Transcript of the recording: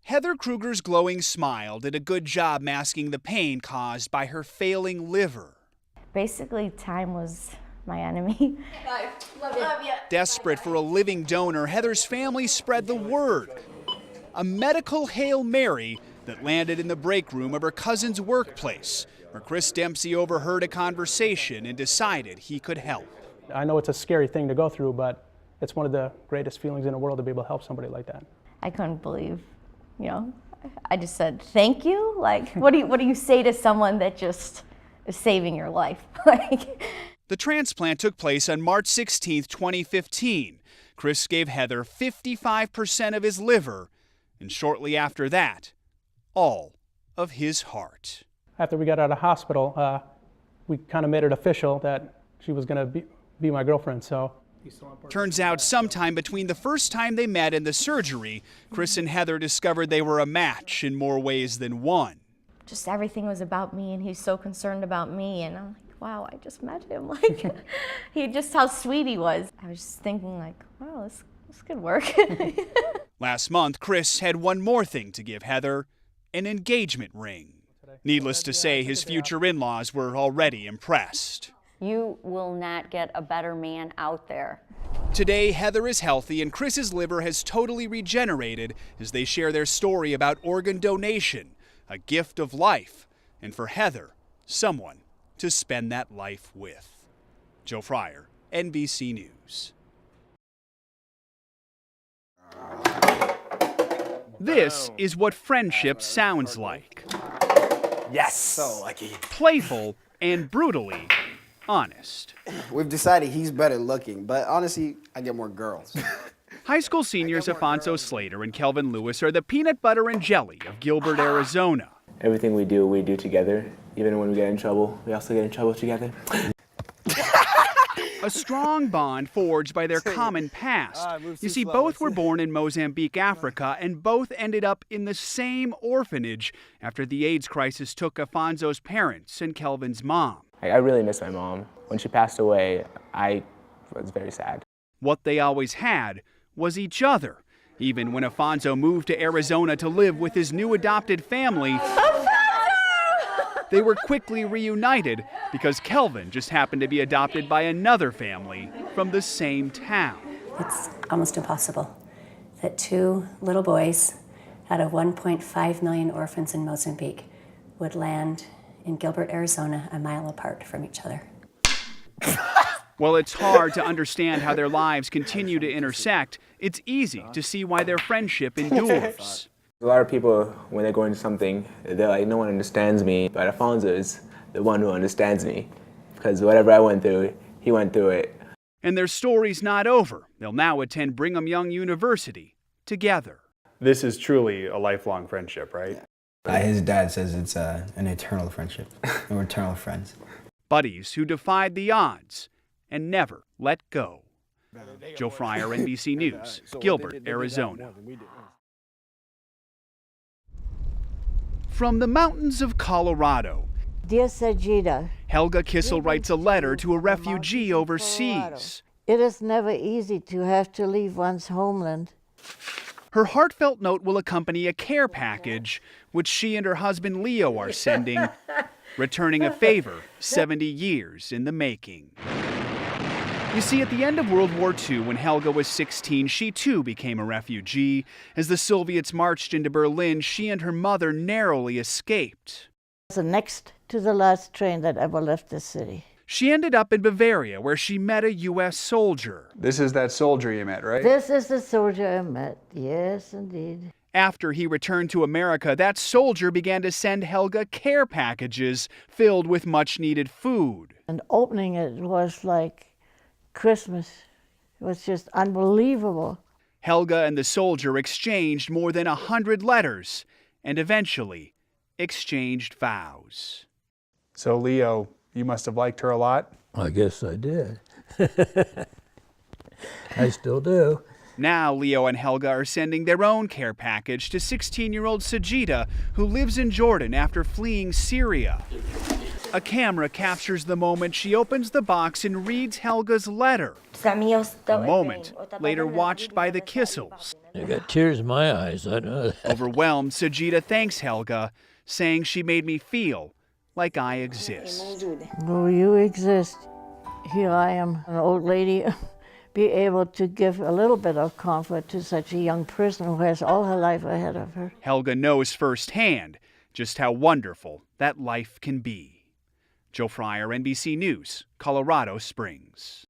Heather Kruger's glowing smile did a good job masking the pain caused by her failing liver. Basically, time was my enemy. Love you. Desperate for a living donor, Heather's family spread the word. A medical Hail Mary that landed in the break room of her cousin's workplace, where Chris Dempsey overheard a conversation and decided he could help. I know it's a scary thing to go through, but it's one of the greatest feelings in the world to be able to help somebody like that. I couldn't believe, I just said, thank you. Like, what do you say to someone that just is saving your life? The transplant took place on March 16, 2015. Chris gave Heather 55% of his liver, and shortly after that, all of his heart. After we got out of hospital, we kind of made it official that she was going to be my girlfriend, so. Turns out sometime between the first time they met and the surgery, Chris and Heather discovered they were a match in more ways than one. Just everything was about me, and he's so concerned about me, and I'm like, wow, I just met him. Just how sweet he was. I was just thinking like, wow, this could work. Last month, Chris had one more thing to give Heather, an engagement ring. Needless to say, his future in-laws were already impressed. You will not get a better man out there. Today, Heather is healthy and Chris's liver has totally regenerated as they share their story about organ donation, a gift of life, and for Heather, someone to spend that life with. Joe Fryer, NBC News. This is what friendship sounds like. Yes! So lucky. Playful and brutally honest. We've decided he's better looking, but honestly, I get more girls. High school seniors Afonso Slater and Kelvin Lewis are the peanut butter and jelly of Gilbert, Arizona. Everything we do together. Even when we get in trouble, we also get in trouble together. A strong bond forged by their common past. You see, both were born in Mozambique, Africa, and both ended up in the same orphanage after the AIDS crisis took Afonso's parents and Kelvin's mom. I really miss my mom. When she passed away, I was very sad. What they always had was each other. Even when Afonso moved to Arizona to live with his new adopted family, they were quickly reunited because Kelvin just happened to be adopted by another family from the same town. It's almost impossible that two little boys out of 1.5 million orphans in Mozambique would land in Gilbert, Arizona, a mile apart from each other. While it's hard to understand how their lives continue to intersect, it's easy to see why their friendship endures. A lot of people, when they go into something, they're like, no one understands me, but Afonso is the one who understands me, because whatever I went through, he went through it. And their story's not over. They'll now attend Brigham Young University together. This is truly a lifelong friendship, right? His dad says it's an eternal friendship, and we're eternal friends. Buddies who defied the odds and never let go. Joe Fryer, NBC News, Gilbert, Arizona. From the mountains of Colorado, Dear Sajida, Helga Kissel writes a letter to a refugee overseas. It is never easy to have to leave one's homeland. Her heartfelt note will accompany a care package, which she and her husband Leo are sending, returning a favor 70 years in the making. You see, at the end of World War II, when Helga was 16, she too became a refugee. As the Soviets marched into Berlin, she and her mother narrowly escaped. The next to the last train that ever left the city. She ended up in Bavaria, where she met a U.S. soldier. This is that soldier you met, right? This is the soldier I met, yes, indeed. After he returned to America, that soldier began to send Helga care packages filled with much-needed food. And opening it was like Christmas. It was just unbelievable. Helga and the soldier exchanged more than 100 letters and eventually exchanged vows. So, Leo, you must have liked her a lot? I guess I did. I still do. Now Leo and Helga are sending their own care package to 16-year-old Sajida, who lives in Jordan after fleeing Syria. A camera captures the moment she opens the box and reads Helga's letter. A moment later watched by the Kissels. I got tears in my eyes, I know that. Overwhelmed, Sajida thanks Helga, saying she made me feel like I exist. Oh, you exist. Here I am, an old lady, be able to give a little bit of comfort to such a young person who has all her life ahead of her. Helga knows firsthand just how wonderful that life can be. Joe Fryer, NBC News, Colorado Springs.